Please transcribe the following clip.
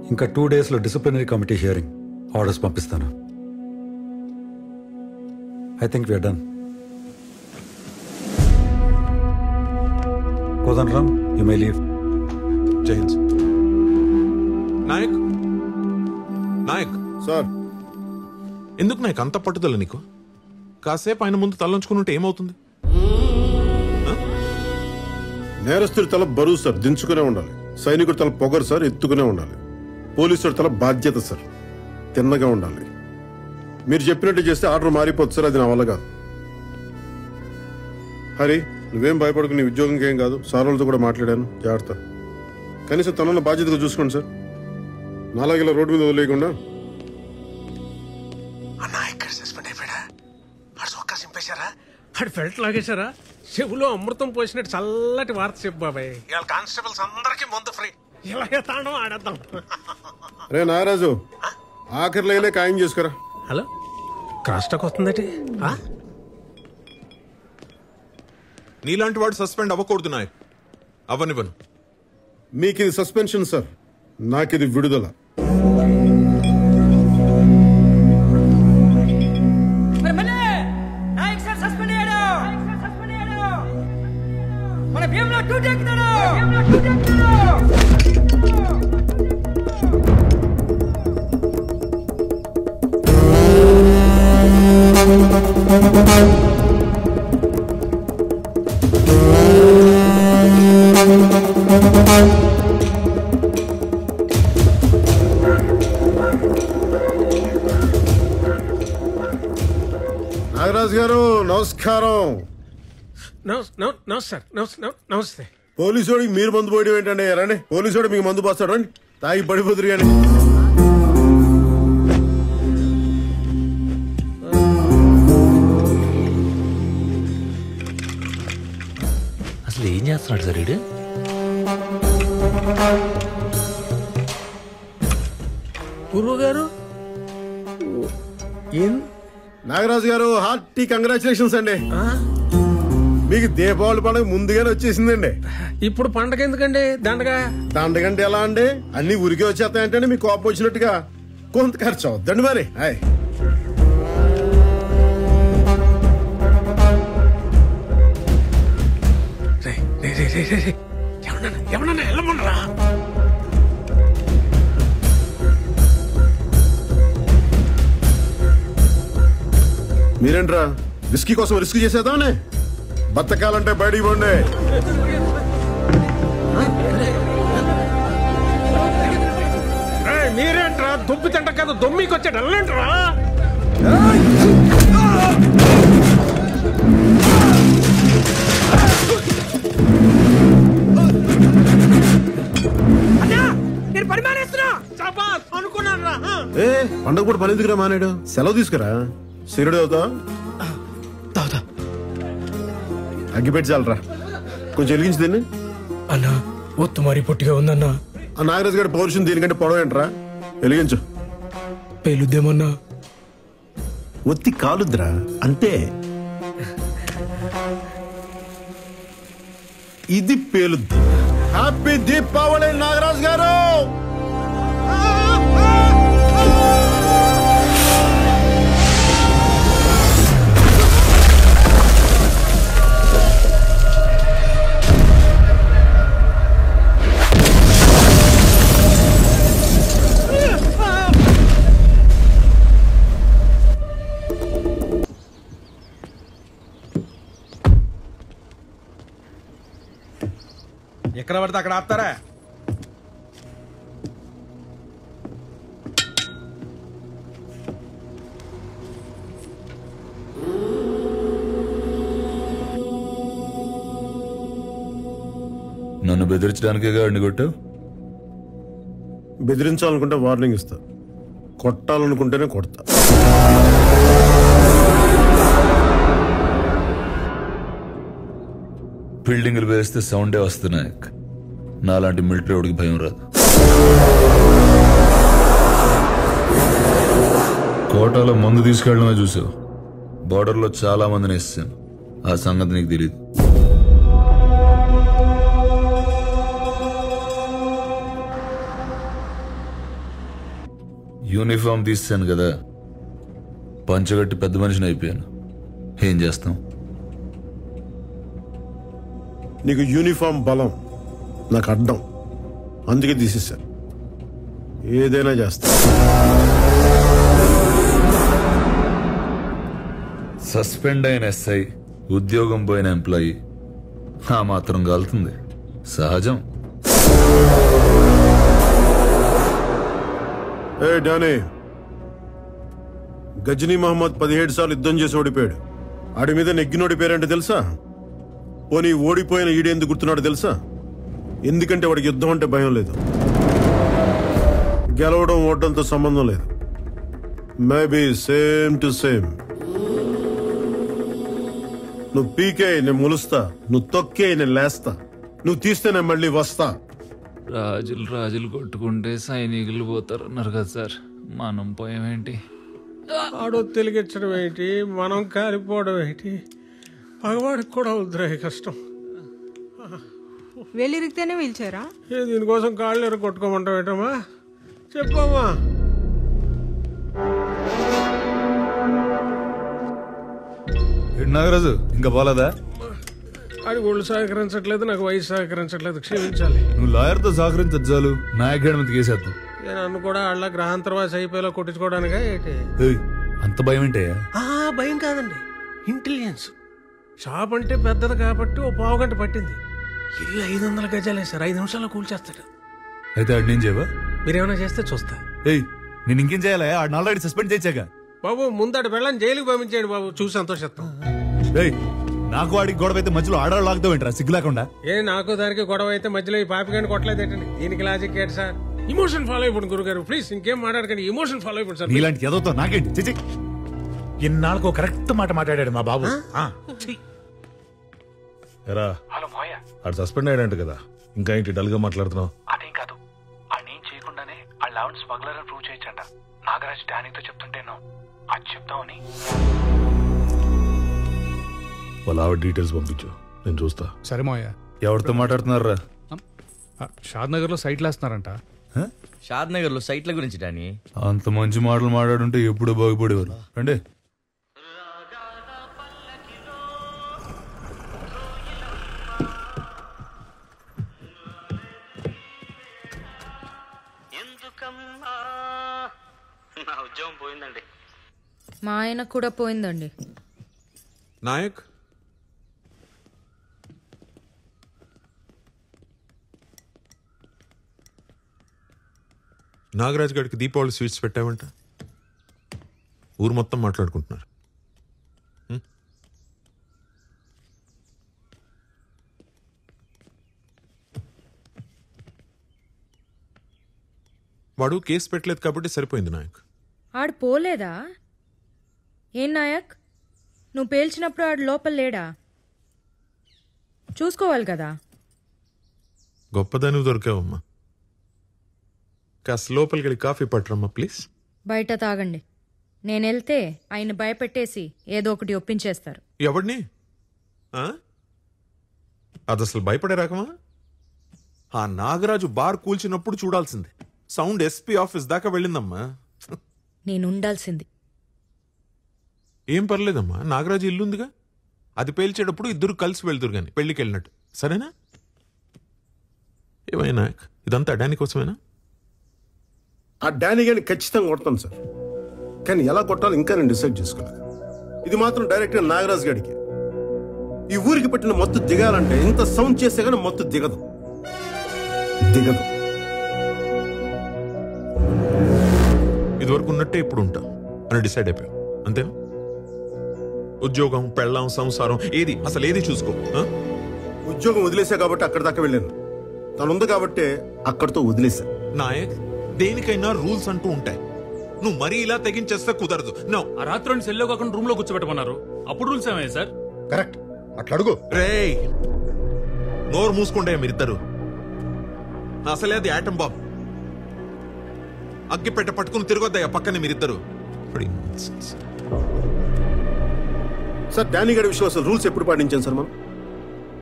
ఇంకా 2 daysలో disciplinary committee hearing orders పంపిస్తాను. I think we're done. Kodandaram, you may leave. Jai Hind. Naik Naik sir, ఎందుకు నాయక్ అంత పట్టుదల నీకు? కాసేపు ఆయన ముందు తలంచుకుని ఉంటే ఏమవుతుంది? నేరస్తుడి తల బరువు సార్, దించుకునే ఉండాలి. సైనికుడి తల పొగరు సార్, ఎత్తుకునే ఉండాలి. పోలీసుడి తల బాధ్యత సార్, తిన్నగా ఉండాలి. మీరు చెప్పినట్టు చేస్తే ఆర్డర్ మారిపోతుంది సార్, అది నా వల్ల కాదు. హరి, నువ్వేం భయపడకు, నీ ఉద్యోగంకి ఏం కాదు. సార్ వాళ్ళతో కూడా మాట్లాడాను, జాగ్రత్త. కనీసం తనన్న బాధ్యతగా చూసుకోండి సార్. నాలాగిలా రోడ్డు మీద వదిలేయకుండా. ఆడు ఫెల్ట్ లాగేశారా? చెవులో అమృతం పోసినట్టు చల్లటి వార్త చెప్పు బాబాయ్. ఇవాళ కానిస్టేబుల్స్ అందరికి ముందు ఫ్రీ. ఇలాగే తాండం ఆడేద్దాం. రే నాగరాజు, ఆఖరి లైనే ఖాయం చేసుకురా. హలో, క్రాస్ టాక్ వస్తుందటి. నీలాంటి వాడు సస్పెండ్ అవ్వకూడదు నాయక్. అవ్వనివ్వను. మీకు ఇది సస్పెన్షన్ సార్, నాకిది విడుదల. నాగరాజు గారు నమస్కారం. నమస్తే. పోలీసుడికి మీరు మందు పోయడం ఏంటండి? రండి, పోలీసుడు మీకు మందు పోస్తాడు. రండి, తాగి పడిపోతురు కానీ. అసలు ఏం చేస్తున్నాడు సార్ వీడు? గురువు గారు, నాగరాజు గారు హార్టీ కంగ్రాచులేషన్స్ అండి. మీకు దీపావళి పండుగ ముందుగానే వచ్చేసిందండి. ఇప్పుడు పండగ ఎందుకండి? దండగంటే ఎలా అండి? అన్ని ఉరికే వచ్చేస్తాయంటే మీకు కోపం వచ్చినట్టుగా కొంత ఖర్చు అవుద్దండి. మరి ఏమన్నా వెళ్ళమనరా? మీరేంట్రా విస్కీ కోసం రిస్క్ చేసేదానే? బతకాలంటే బయటికి పోండి. మీరేంట్రా దుబ్బి తింట కదా దొమ్మికి వచ్చాడు వెళ్ళంట్రా. నేను పని మానేస్తున్నా అనుకున్నాను రా. పండగ కూడా పని ఎందుకురా మానేడు? సెలవు తీసుకురా. సిరుడు అవుతా అగ్గిపెట్టి చాలరా. కొంచెం వెలిగించి దీన్ని. అన్నా ఒత్తు మరి పొట్టిగా ఉందన్నా. ఆ నాగరాజు గారి పౌరుషం దీనికంటే పొడవేంట్రా? వెలిగించు. పేలుద్దేమన్నా? ఒత్తి కాలుద్రా, అంతే. ఇది పేలుద్ది. హ్యాపీ దీపావళి నాగరాజు గారు. ఎక్కడ పడితే అక్కడ ఆపుతారా? నన్ను బెదిరించడానికే గాడిని కొట్టావు? బెదిరించాలనుకుంటే వార్నింగ్ ఇస్తా, కొట్టాలనుకుంటేనే కొడతా. బిల్డింగ్లు వేస్తే సౌండే వస్తున్నాయి. నాలాంటి మిలిటరీ వాడికి భయం రాదు. కోటాలో మందు తీసుకెళ్ళడమే చూసావు. బార్డర్లో చాలా మందిని వేసాను. ఆ సంగతి నీకు తెలియదు. యూనిఫామ్ తీసాను కదా, పంచగట్టి పెద్ద మనిషిని అయిపోయాను. ఏం చేస్తాం? నీకు యూనిఫామ్ బలం, నాకు అడ్డం. అందుకే తీసేశాను. ఏదైనా చేస్తా. సస్పెండ్ అయిన ఎస్ఐ, ఉద్యోగం పోయిన ఎంప్లాయీ ఆ మాత్రం కాలుతుంది, సహజం. ఏ డానీ, గజనీ మహమ్మద్ 17 సార్లు యుద్ధం చేసి ఓడిపోయాడు. ఆడి మీద నెగ్గినోడి పేరేంటో తెలుసా? పోనీ ఓడిపోయిన ఈడేందుకు గుర్తున్నాడు తెలుసా? ఎందుకంటే వాడికి యుద్ధం అంటే భయం లేదు. గెలవడం ఓటంతో సంబంధం లేదు. Maybe same to same. నువ్వు పీకే నేను ములుస్తా, నువ్వు తొక్కే నేను లేస్తా, నువ్వు తీస్తే నేను మళ్ళీ వస్తా. రాజులు కొట్టుకుంటే సైనికులు పోతారు అన్నారు కదా సార్, మనం పోయామేంటి? ఆడో తెలిగించడం ఏంటి, మనం కాలిపోవడం ఏంటి? పగవాడికి కూడా వద్దురా కష్టం. వెళ్ళిరిగితేనే పిలిచారా? దీనికోసం కాళ్ళు ఎర కొట్టుకోమంటావు ఏంటమ్మా? చెప్పమ్మా. నాగరాజు ఇంకా పోలేదా? అది ఒళ్ళు సహకరించట్లేదు, నాకు వయసు సహకరించట్లేదు, క్షమించాలి. నువ్వు లాయర్తో సహకరించచ్చాలు, నాయకుడి మీద కేసేద్దాం. నన్ను కూడా వాళ్ళ గ్రహాంతరవాస అయిపోయేలా కొట్టించుకోవడానికా ఏంటి? అంత భయం ఏంటయ్యా? భయం కాదండి, ఇంటెలిజెన్స్. షాప్ అంటే పెద్దది కాబట్టి ఓ పావు గంట పట్టింది. ఇల్లు 500 గజాలు వేసారు, 5 నిమిషాల్లో కూల్చేస్తాడు. అయితే ఆడు నేను చేయవా? మీరేమైనా చేస్తే చూస్తా. నేను ఇంకేం చేయాలా? ఆడిని ఆల్రెడీ సస్పెండ్ చేశాక. బాబు ముందడు వెళ్ళని జైలుకి పంపించేయండి బాబు, చూసి సంతోషిస్తాం. నాకు వాడికి గొడవ అయితే మధ్యలో ఆడవాళ్ళు లాగుతావు ఏంట్రా సిగ్గు లేకుండా? నాకు దానికి గొడవ అయితే మధ్యలో ఈ పాపిగాని కొట్టలేదు ఏంటండి? దీనికి లాజిక్ ఏంటి సార్? ఇమోషన్ ఫాలో అయిపోండి గురుగారు, ప్లీజ్. ఇంకేం మాట్లాడకండి, ఇమోషన్ ఫాలో అయిపోండి సార్. ఇలాంటి ఏదో నాకేంటి చిచి. ఇన్నాళ్ళకు కరెక్ట్ మాట మాట్లాడాడు మా బాబు. ఎరా ఆడు సస్పెండ్ అయ్యాడంట కదా, ఇంకా ఏంటి డల్ గా మాట్లాడుతున్నావు? అదేం కాదు, ఆడేం చేయకుండానే ఆ లెవెన్ స్మగ్లర్ అని ప్రూవ్ చేయొచ్చంట. నాగరాజ్ డానీతో చెప్తుంటేను అది చెప్తామని. వాళ్ళ ఆవిడ డీటెయిల్స్ పంపించు, నేను చూస్తా. సరే మోయ. ఎవరితో మాట్లాడుతున్నారా? షాద్ నగర్ లో సైట్లు వేస్తున్నారంట. షాద్ నగర్ లో సైట్ల గురించి డానీ. అంత మంచి మాటలు మాట్లాడుంటే ఎప్పుడో బాగుపడేవారు. రండి. నా ఉద్యోగం పోయిందండి. మా ఆయన కూడా పోయిందండి. నాయక్, నాగరాజ్ గారికి దీపావళి స్వీట్స్ పెట్టావంట, ఊరు మొత్తం మాట్లాడుకుంటున్నారు. వాడు కేసు పెట్టలేదు కాబట్టి సరిపోయింది నాయక్. ఆడు పోలేదా? ఏం నాయక్, నువ్వు పేల్చినప్పుడు ఆడు లోపల లేడా? చూసుకోవాలి కదా. గొప్పదాని దొరికావమ్మా. కాస్త లోపలికి వెళ్ళి కాఫీ పట్టరమ్మా ప్లీజ్. బయట తాగండి. నేను వెళ్తే ఆయన భయపెట్టేసి ఏదో ఒకటి ఒప్పించేస్తారు. ఎవడిని? అది అసలు భయపడే రకమా? ఆ నాగరాజు బార్ కూల్చినప్పుడు చూడాల్సిందే. సౌండ్ ఎస్పీ ఆఫీస్ దాకా వెళ్ళిందమ్మా. నేను ఉండాల్సింది. ఏం పర్లేదమ్మా, నాగరాజు ఇల్లుందిగా, అది పేల్చేటప్పుడు ఇద్దరు కలిసి వెళ్తురు గాని పెళ్లికి వెళ్ళినట్టు. సరేనా? ఏమైనా ఇదంతా డానీ కోసమేనా? ఆ డానీ గాని ఖచ్చితంగా కొడతాను సార్, కానీ ఎలా కొట్టాలో ఇంకా నేను డిసైడ్ చేసుకోలేదు. ఇది మాత్రం డైరెక్ట్ గా నాగరాజ్ గారికి. ఈ ఊరికి పెట్టిన మొత్తం దిగాలంటే ఇంత సౌండ్ చేస్తే గానీ మొత్తం దిగదు. ఇదివరకు ఉన్నట్టే ఇప్పుడు ఉంటా అని డిసైడ్ అయిపోయావు అంతేనా? ఉద్యోగం, పెళ్ళాం, సంసారం ఏది అసలు ఏది చూసుకో. ఉద్యోగం వదిలేసా కాబట్టి అక్కడ దాకా వెళ్ళాను. తనుంది కాబట్టి అక్కడితో వదిలేసా. నాయక్, దేనికైనా రూల్స్ అంటూ ఉంటాయి. నువ్వు మరీ ఇలా తెగించేస్తే కుదరదు. నో. ఆ రాత్రి సెల్లో కాకుండా రూమ్ లో కూర్చోబెట్టమన్నారు, అప్పుడు రూల్స్ ఏమయ్యాయి సార్? కరెక్ట్, అట్లా అడుగు. రేయ్, నోరు మూసుకుంటే మీరిద్దరు. అసలే అది యాటం బాంబ్. అగ్గిపెట్ట పట్టుకుని తిరగొద్దయ్యా పక్కనే మీరిద్దరు. సార్ డానీ గారి విషయం అసలు రూల్స్ ఎప్పుడు పాటించాను సార్ మనం?